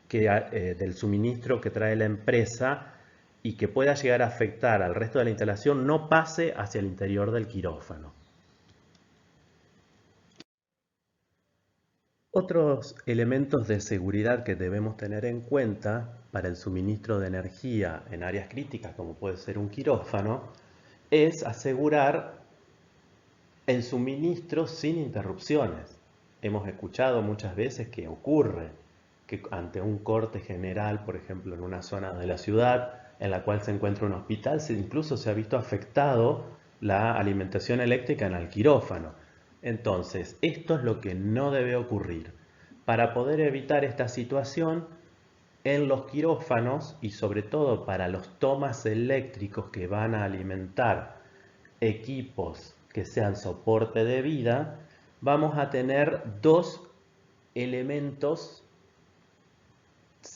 del suministro que trae la empresa y que pueda llegar a afectar al resto de la instalación no pase hacia el interior del quirófano. Otros elementos de seguridad que debemos tener en cuenta para el suministro de energía en áreas críticas, como puede ser un quirófano, es asegurar el suministro sin interrupciones. Hemos escuchado muchas veces que ocurre que ante un corte general, por ejemplo, en una zona de la ciudad en la cual se encuentra un hospital, incluso se ha visto afectado la alimentación eléctrica en el quirófano. Entonces, esto es lo que no debe ocurrir. Para poder evitar esta situación, en los quirófanos y sobre todo para los tomas eléctricos que van a alimentar equipos que sean soporte de vida, vamos a tener dos elementos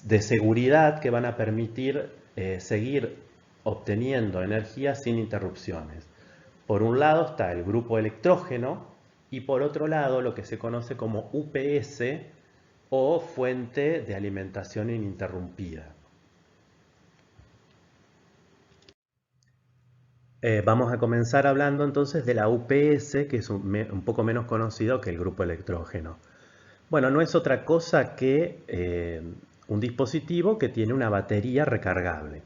de seguridad que van a permitir seguir obteniendo energía sin interrupciones. Por un lado está el grupo electrógeno y por otro lado lo que se conoce como UPS o fuente de alimentación ininterrumpida. Vamos a comenzar hablando entonces de la UPS, que es un poco menos conocido que el grupo electrógeno. Bueno, no es otra cosa que un dispositivo que tiene una batería recargable.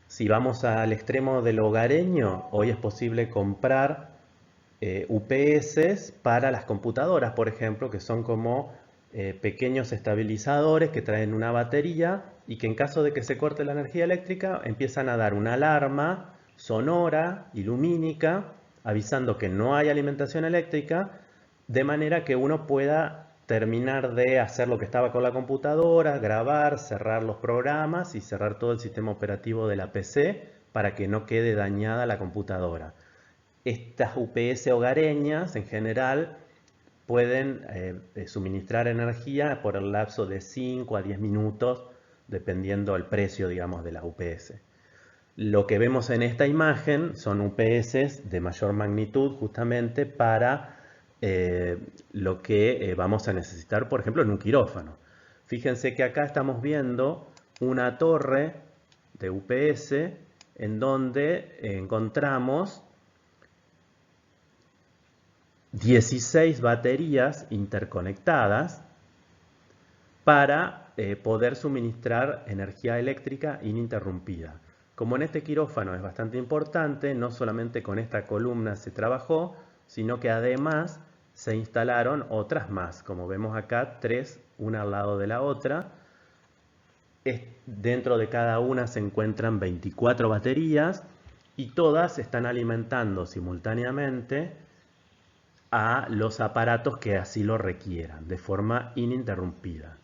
Si vamos al extremo del hogareño, hoy es posible comprar UPS para las computadoras, por ejemplo, que son como pequeños estabilizadores que traen una batería y que en caso de que se corte la energía eléctrica empiezan a dar una alarma sonora y lumínica avisando que no hay alimentación eléctrica, de manera que uno pueda terminar de hacer lo que estaba con la computadora, grabar, cerrar los programas y cerrar todo el sistema operativo de la PC para que no quede dañada la computadora. Estas UPS hogareñas en general pueden suministrar energía por el lapso de 5 a 10 minutos, dependiendo del precio, digamos, de la UPS. Lo que vemos en esta imagen son UPS de mayor magnitud justamente para lo que vamos a necesitar, por ejemplo, en un quirófano. Fíjense que acá estamos viendo una torre de UPS en donde encontramos 16 baterías interconectadas para poder suministrar energía eléctrica ininterrumpida. Como en este quirófano es bastante importante, no solamente con esta columna se trabajó, sino que además se instalaron otras más, como vemos acá, 3, una al lado de la otra. Dentro de cada una se encuentran 24 baterías y todas están alimentando simultáneamente a los aparatos que así lo requieran, de forma ininterrumpida.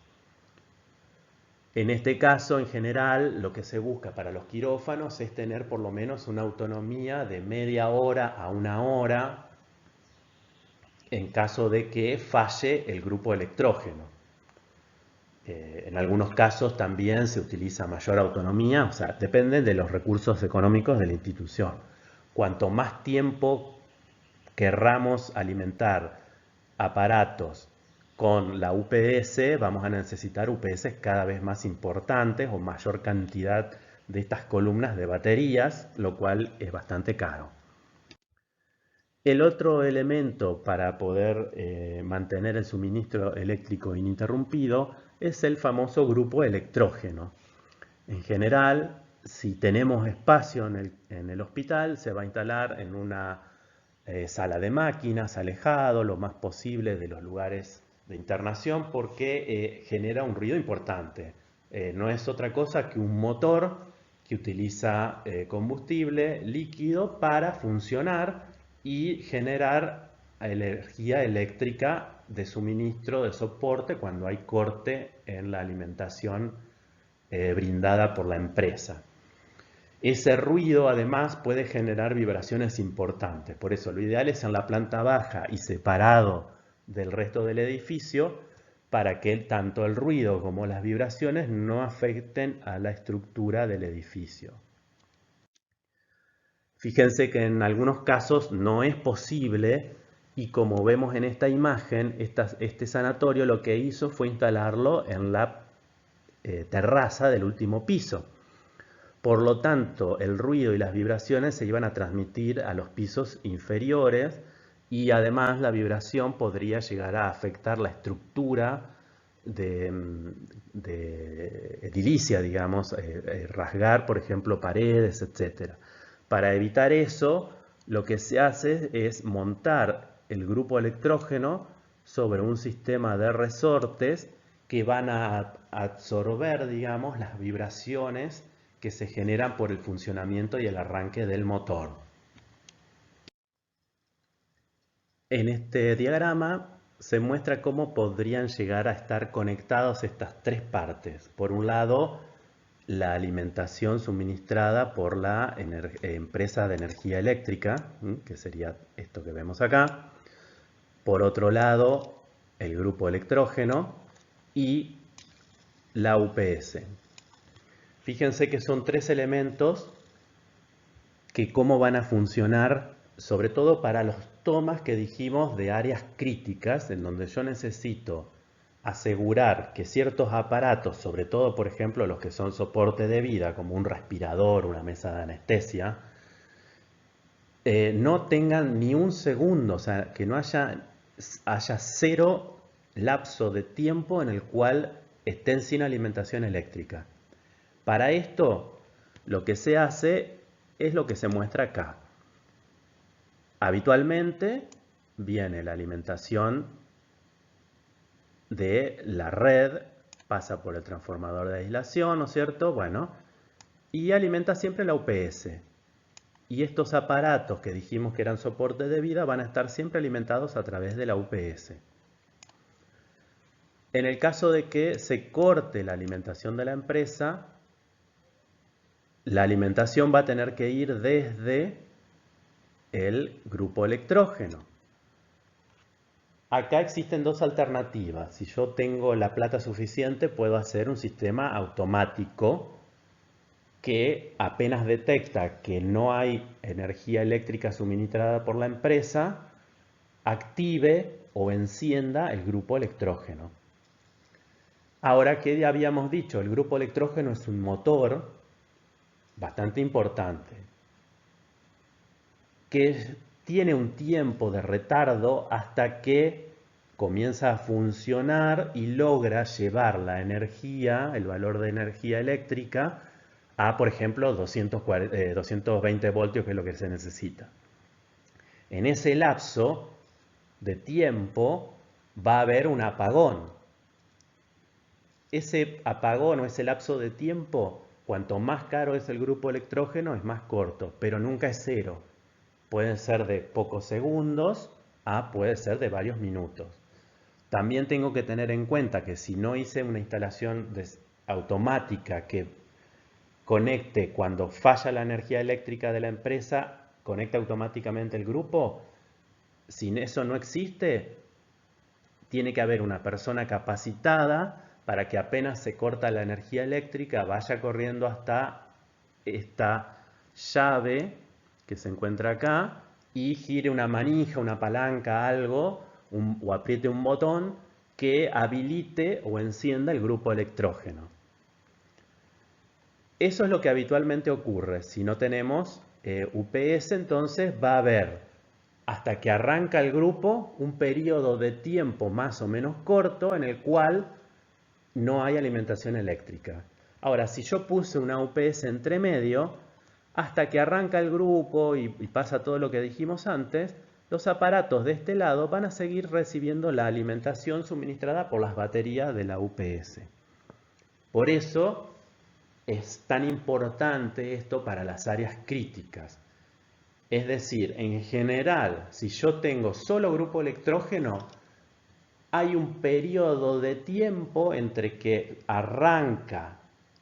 En este caso, en general, lo que se busca para los quirófanos es tener por lo menos una autonomía de media hora a una hora en caso de que falle el grupo electrógeno. En algunos casos también se utiliza mayor autonomía, o sea, depende de los recursos económicos de la institución. Cuanto más tiempo querramos alimentar aparatos con la UPS, vamos a necesitar UPS cada vez más importantes o mayor cantidad de estas columnas de baterías, lo cual es bastante caro. El otro elemento para poder mantener el suministro eléctrico ininterrumpido es el famoso grupo electrógeno. En general, si tenemos espacio en el hospital, se va a instalar en una sala de máquinas, alejado lo más posible de los lugares de internación porque genera un ruido importante. No es otra cosa que un motor que utiliza combustible líquido para funcionar y generar energía eléctrica de suministro, de soporte cuando hay corte en la alimentación brindada por la empresa. Ese ruido además puede generar vibraciones importantes, por eso lo ideal es en la planta baja y separado del resto del edificio para que tanto el ruido como las vibraciones no afecten a la estructura del edificio. Fíjense que en algunos casos no es posible y como vemos en esta imagen, este sanatorio lo que hizo fue instalarlo en la terraza del último piso. Por lo tanto, el ruido y las vibraciones se iban a transmitir a los pisos inferiores y además la vibración podría llegar a afectar la estructura de edilicia, digamos, rasgar, por ejemplo, paredes, etc. Para evitar eso, lo que se hace es montar el grupo electrógeno sobre un sistema de resortes que van a absorber, digamos, las vibraciones que se generan por el funcionamiento y el arranque del motor. En este diagrama se muestra cómo podrían llegar a estar conectadas estas tres partes. Por un lado, la alimentación suministrada por la empresa de energía eléctrica, que sería esto que vemos acá. Por otro lado, el grupo electrógeno y la UPS. Fíjense que son tres elementos que cómo van a funcionar, sobre todo para los tomas que dijimos de áreas críticas, en donde yo necesito asegurar que ciertos aparatos, sobre todo por ejemplo los que son soporte de vida, como un respirador, una mesa de anestesia, no tengan ni un segundo, o sea, que no haya cero lapso de tiempo en el cual estén sin alimentación eléctrica. Para esto, lo que se hace es lo que se muestra acá. Habitualmente viene la alimentación de la red, pasa por el transformador de aislación, ¿no es cierto? Bueno, y alimenta siempre la UPS. Y estos aparatos que dijimos que eran soporte de vida van a estar siempre alimentados a través de la UPS. En el caso de que se corte la alimentación de la empresa, la alimentación va a tener que ir desde el grupo electrógeno. Acá existen dos alternativas. Si yo tengo la plata suficiente, puedo hacer un sistema automático que apenas detecta que no hay energía eléctrica suministrada por la empresa, active o encienda el grupo electrógeno. Ahora, ¿qué habíamos dicho? El grupo electrógeno es un motor bastante importante que tiene un tiempo de retardo hasta que comienza a funcionar y logra llevar la energía, el valor de energía eléctrica, a, por ejemplo, 220 voltios, que es lo que se necesita. En ese lapso de tiempo va a haber un apagón. Ese apagón o ese lapso de tiempo, cuanto más caro es el grupo electrógeno, es más corto, pero nunca es cero. Pueden ser de pocos segundos a puede ser de varios minutos. También tengo que tener en cuenta que si no hice una instalación automática que conecte cuando falla la energía eléctrica de la empresa, conecta automáticamente el grupo, si eso no existe, tiene que haber una persona capacitada para que apenas se corta la energía eléctrica vaya corriendo hasta esta llave que se encuentra acá y gire una manija, una palanca, algo, o apriete un botón que habilite o encienda el grupo electrógeno. Eso es lo que habitualmente ocurre. Si no tenemos UPS, entonces va a haber, hasta que arranca el grupo, un periodo de tiempo más o menos corto en el cual no hay alimentación eléctrica. Ahora, si yo puse una UPS entre medio, hasta que arranca el grupo y pasa todo lo que dijimos antes, los aparatos de este lado van a seguir recibiendo la alimentación suministrada por las baterías de la UPS. Por eso es tan importante esto para las áreas críticas. Es decir, en general, si yo tengo solo grupo electrógeno, hay un periodo de tiempo entre que arranca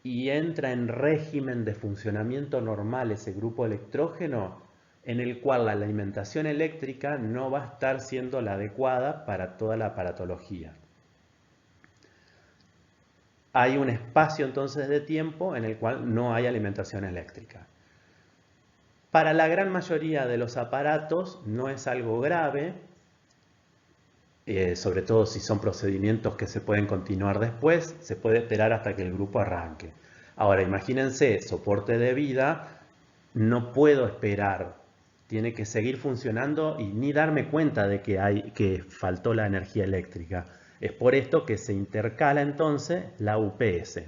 y entra en régimen de funcionamiento normal ese grupo electrógeno, en el cual la alimentación eléctrica no va a estar siendo la adecuada para toda la aparatología. Hay un espacio entonces de tiempo en el cual no hay alimentación eléctrica. Para la gran mayoría de los aparatos no es algo grave, sobre todo si son procedimientos que se pueden continuar después, se puede esperar hasta que el grupo arranque. Ahora, imagínense, soporte de vida, no puedo esperar, tiene que seguir funcionando y ni darme cuenta de que faltó la energía eléctrica. Es por esto que se intercala entonces la UPS.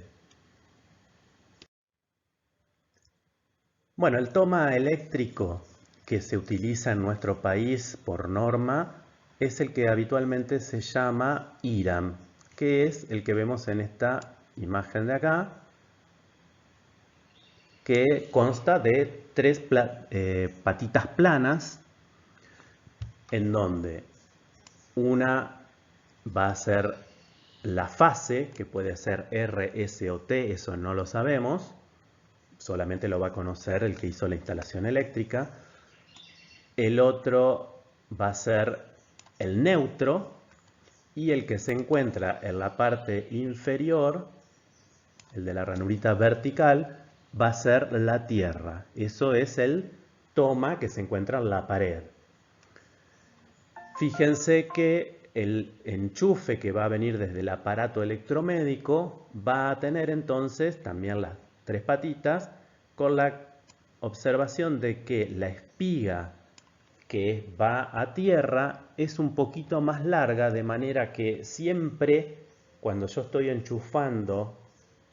Bueno, el toma eléctrico que se utiliza en nuestro país por norma es el que habitualmente se llama IRAM, que es el que vemos en esta imagen de acá, que consta de tres patitas planas, en donde una va a ser la fase, que puede ser R, S o T, eso no lo sabemos, solamente lo va a conocer el que hizo la instalación eléctrica. El otro va a ser el neutro, y el que se encuentra en la parte inferior, el de la ranurita vertical, va a ser la tierra. Eso es el toma que se encuentra en la pared. Fíjense que el enchufe que va a venir desde el aparato electromédico va a tener entonces también las tres patitas, con la observación de que la espiga que va a tierra es un poquito más larga, de manera que siempre cuando yo estoy enchufando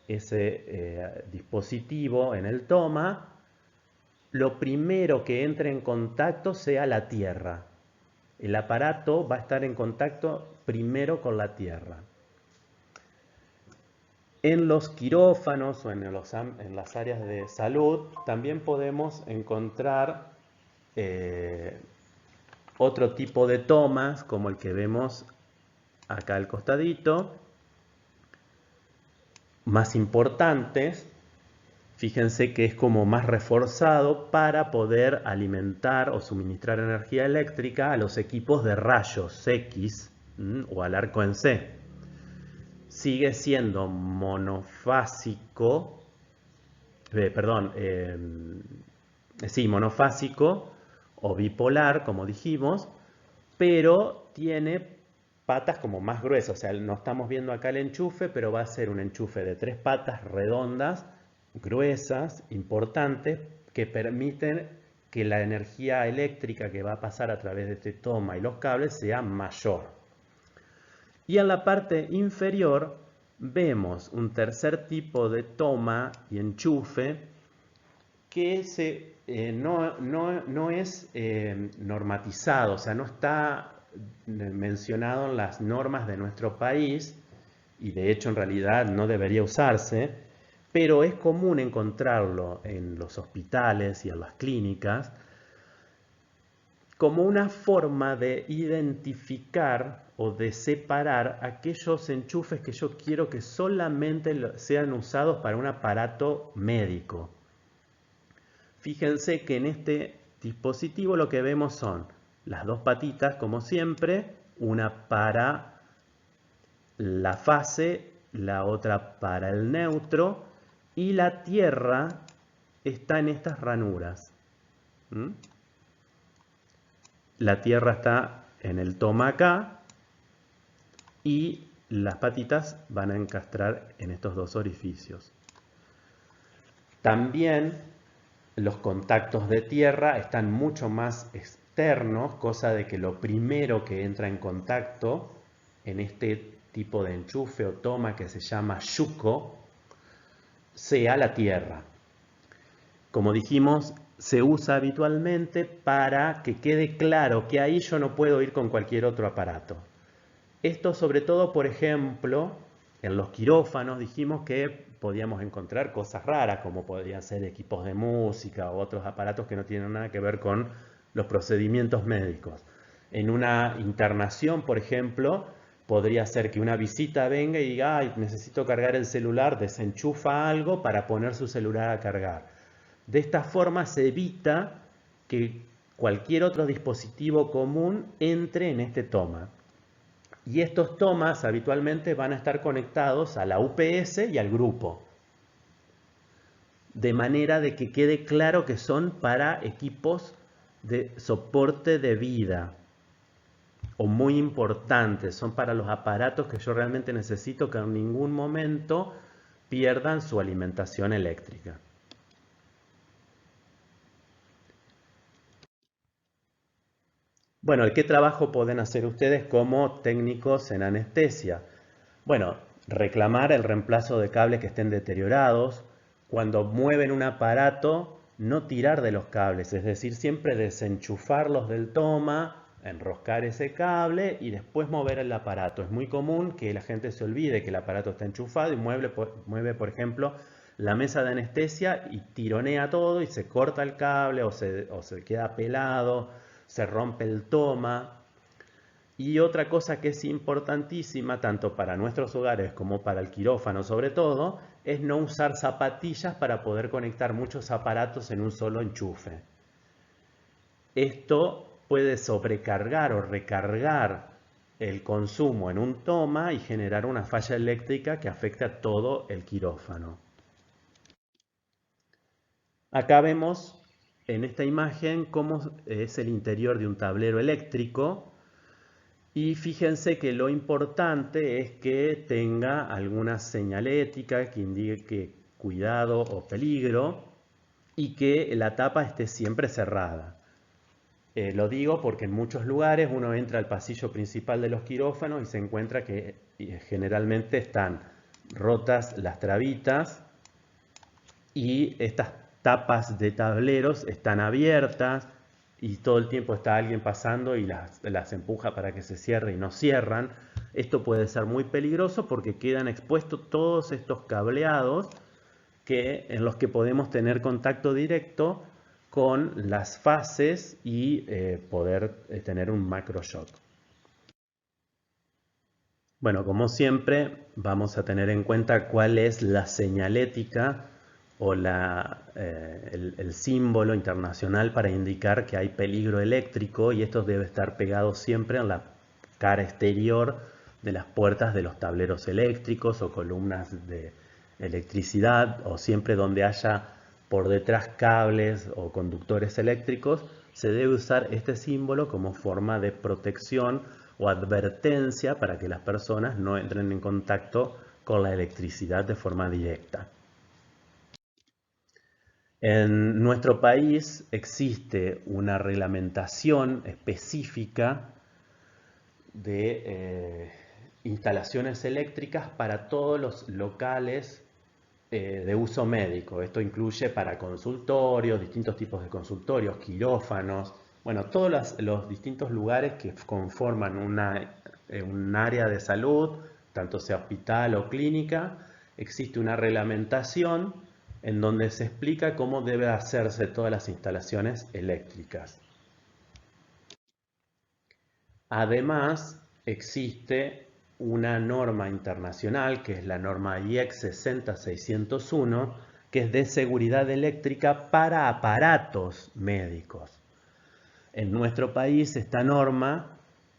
ese dispositivo en el toma, lo primero que entre en contacto sea la tierra. El aparato va a estar en contacto primero con la tierra. En los quirófanos o en las áreas de salud también podemos encontrar otro tipo de tomas, como el que vemos acá al costadito, más importantes. Fíjense que es como más reforzado para poder alimentar o suministrar energía eléctrica a los equipos de rayos X o al arco en C. Sigue siendo monofásico, monofásico o bipolar, como dijimos, pero tiene patas como más gruesas. O sea, no estamos viendo acá el enchufe, pero va a ser un enchufe de tres patas redondas, gruesas, importantes, que permiten que la energía eléctrica que va a pasar a través de este toma y los cables sea mayor. Y en la parte inferior vemos un tercer tipo de toma y enchufe que no es normatizado, o sea, no está mencionado en las normas de nuestro país, y de hecho en realidad no debería usarse, pero es común encontrarlo en los hospitales y en las clínicas como una forma de identificar o de separar aquellos enchufes que yo quiero que solamente sean usados para un aparato médico. Fíjense que en este dispositivo lo que vemos son las dos patitas, como siempre, una para la fase, la otra para el neutro, y la tierra está en estas ranuras. La tierra está en el toma acá y las patitas van a encastrar en estos dos orificios. También los contactos de tierra están mucho más externos, cosa de que lo primero que entra en contacto en este tipo de enchufe o toma que se llama yuco sea la tierra. Como dijimos, se usa habitualmente para que quede claro que ahí yo no puedo ir con cualquier otro aparato. Esto sobre todo, por ejemplo, en los quirófanos dijimos que podíamos encontrar cosas raras, como podrían ser equipos de música o otros aparatos que no tienen nada que ver con los procedimientos médicos. En una internación, por ejemplo, podría ser que una visita venga y diga, ay, necesito cargar el celular, desenchufa algo para poner su celular a cargar. De esta forma se evita que cualquier otro dispositivo común entre en este toma. Y estos tomas habitualmente van a estar conectados a la UPS y al grupo. de manera de que quede claro que son para equipos de soporte de vida o muy importantes, son para los aparatos que yo realmente necesito que en ningún momento pierdan su alimentación eléctrica. Bueno, ¿qué trabajo pueden hacer ustedes como técnicos en anestesia? Bueno, reclamar el reemplazo de cables que estén deteriorados. Cuando mueven un aparato, no tirar de los cables, es decir, siempre desenchufarlos del toma, enroscar ese cable y después mover el aparato. Es muy común que la gente se olvide que el aparato está enchufado y mueve, por ejemplo, la mesa de anestesia y tironea todo y se corta el cable o se queda pelado, se rompe el toma. Y otra cosa que es importantísima, tanto para nuestros hogares como para el quirófano sobre todo, es no usar zapatillas para poder conectar muchos aparatos en un solo enchufe. Esto puede sobrecargar o recargar el consumo en un toma y generar una falla eléctrica que afecte a todo el quirófano. Acá vemos en esta imagen cómo es el interior de un tablero eléctrico. Y fíjense que lo importante es que tenga alguna señalética que indique cuidado o peligro y que la tapa esté siempre cerrada. Lo digo porque en muchos lugares uno entra al pasillo principal de los quirófanos y se encuentra que generalmente están rotas las trabitas y estas tapas de tableros están abiertas y todo el tiempo está alguien pasando y las empuja para que se cierre y no cierran. Esto puede ser muy peligroso porque quedan expuestos todos estos cableados en los que podemos tener contacto directo con las fases y poder tener un macro shock. Bueno, como siempre, vamos a tener en cuenta cuál es la señalética o el símbolo internacional para indicar que hay peligro eléctrico, y esto debe estar pegado siempre en la cara exterior de las puertas de los tableros eléctricos o columnas de electricidad, o siempre donde haya por detrás cables o conductores eléctricos, se debe usar este símbolo como forma de protección o advertencia para que las personas no entren en contacto con la electricidad de forma directa. En nuestro país existe una reglamentación específica de instalaciones eléctricas para todos los locales de uso médico. Esto incluye para consultorios, distintos tipos de consultorios, quirófanos, bueno, todos los distintos lugares que conforman un área de salud, tanto sea hospital o clínica. Existe una reglamentación en donde se explica cómo deben hacerse todas las instalaciones eléctricas. Además, existe una norma internacional, que es la norma IEC 60601, que es de seguridad eléctrica para aparatos médicos. En nuestro país esta norma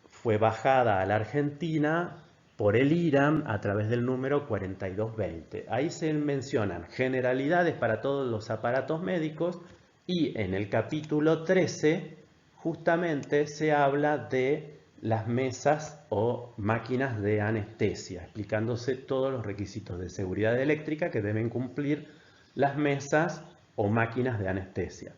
fue bajada a la Argentina por el IRAM a través del número 4220. Ahí se mencionan generalidades para todos los aparatos médicos y en el capítulo 13 justamente se habla de las mesas o máquinas de anestesia, explicándose todos los requisitos de seguridad eléctrica que deben cumplir las mesas o máquinas de anestesia.